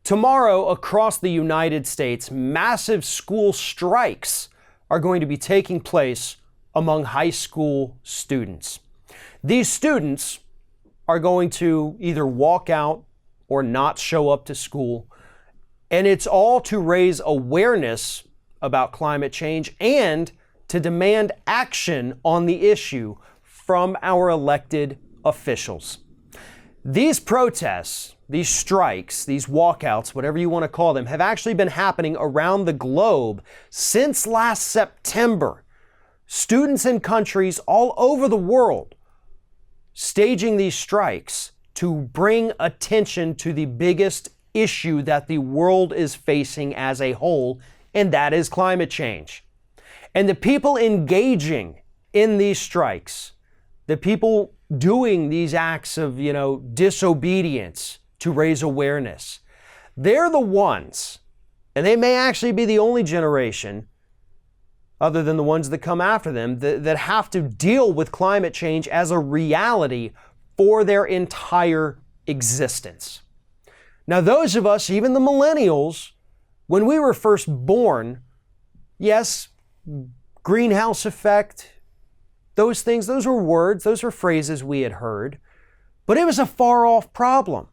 Tomorrow, across the United States, massive school strikes are going to be taking place among high school students. These students are going to either walk out or not show up to school, and it's all to raise awareness about climate change and to demand action on the issue from our elected officials. These protests, these strikes, these walkouts, whatever you want to call them, have actually been happening around the globe since last September. Students in countries all over the world staging these strikes to bring attention to the biggest issue that the world is facing as a whole, and that is climate change. And the people engaging in these strikes, the people doing these acts of, disobedience to raise awareness, they're the ones, and they may actually be the only generation, other than the ones that come after them, that have to deal with climate change as a reality for their entire existence. Now, those of us, even the millennials, when we were first born, yes, greenhouse effect, those things, those were words, those were phrases we had heard, but it was a far off problem.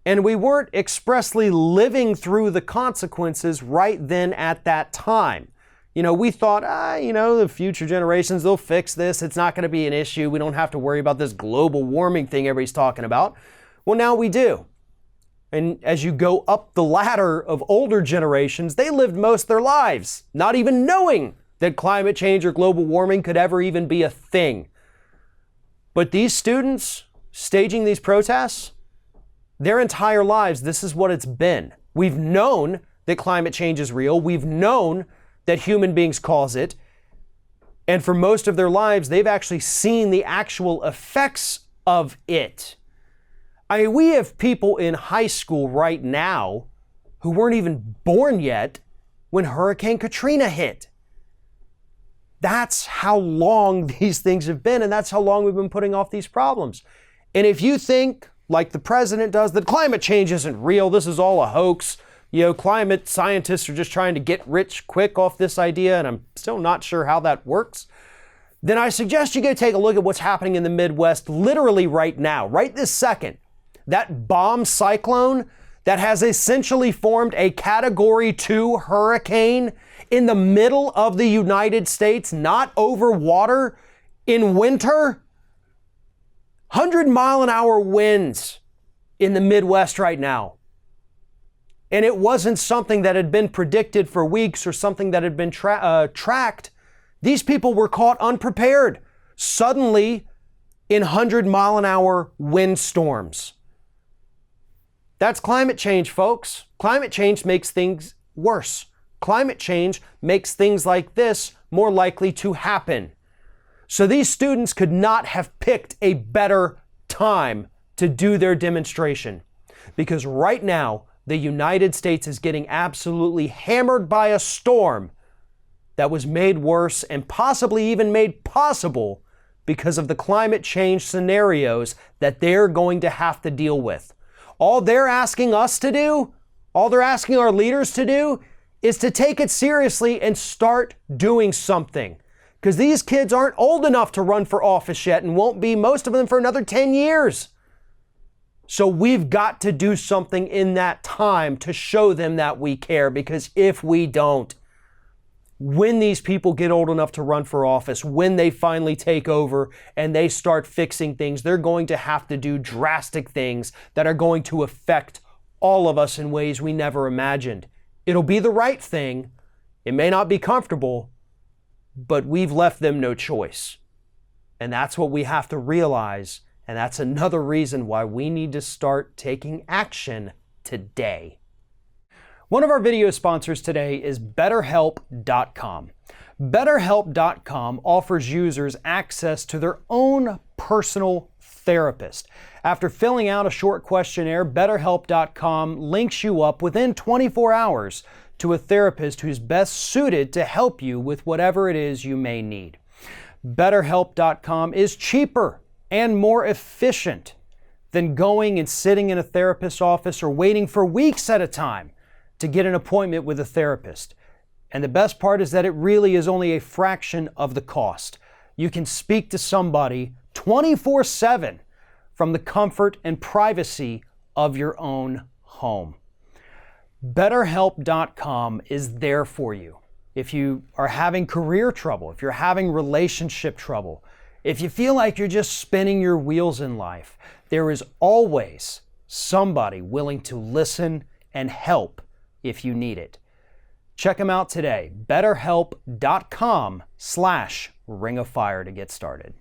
And we weren't expressly living through the consequences right then at that time. We thought, the future generations, they'll fix this. It's not going to be an issue. We don't have to worry about this global warming thing everybody's talking about. Well, now we do. And as you go up the ladder of older generations, they lived most of their lives not even knowing that climate change or global warming could ever even be a thing. But these students staging these protests, their entire lives, this is what it's been. We've known that climate change is real. We've known that human beings cause it. And for most of their lives, they've actually seen the actual effects of it. We have people in high school right now who weren't even born yet when Hurricane Katrina hit. That's how long these things have been, and that's how long we've been putting off these problems. And if you think, like the president does, that climate change isn't real, this is all a hoax, climate scientists are just trying to get rich quick off this idea, and I'm still not sure how that works, then I suggest you go take a look at what's happening in the Midwest literally right now, right this second. That bomb cyclone that has essentially formed a Category 2 hurricane in the middle of the United States, not over water, in winter. 100-mile-an-hour winds in the Midwest right now. And it wasn't something that had been predicted for weeks or something that had been tracked. These people were caught unprepared, suddenly in 100-mile-an-hour windstorms. That's climate change, folks. Climate change makes things worse. Climate change makes things like this more likely to happen. So these students could not have picked a better time to do their demonstration, because right now, the United States is getting absolutely hammered by a storm that was made worse and possibly even made possible because of the climate change scenarios that they're going to have to deal with. All they're asking us to do, all they're asking our leaders to do, is to take it seriously and start doing something. Because these kids aren't old enough to run for office yet and won't be, most of them, for another 10 years. So we've got to do something in that time to show them that we care, because if we don't, when these people get old enough to run for office, when they finally take over and they start fixing things, they're going to have to do drastic things that are going to affect all of us in ways we never imagined. It'll be the right thing. It may not be comfortable, but we've left them no choice. And that's what we have to realize. And that's another reason why we need to start taking action today. One of our video sponsors today is BetterHelp.com. BetterHelp.com offers users access to their own personal therapist. After filling out a short questionnaire, BetterHelp.com links you up within 24 hours to a therapist who's best suited to help you with whatever it is you may need. BetterHelp.com is cheaper and more efficient than going and sitting in a therapist's office or waiting for weeks at a time to get an appointment with a therapist. And the best part is that it really is only a fraction of the cost. You can speak to somebody 24/7 from the comfort and privacy of your own home. BetterHelp.com is there for you. If you are having career trouble, if you're having relationship trouble, if you feel like you're just spinning your wheels in life, there is always somebody willing to listen and help if you need it. Check them out today, betterhelp.com/ringofire to get started.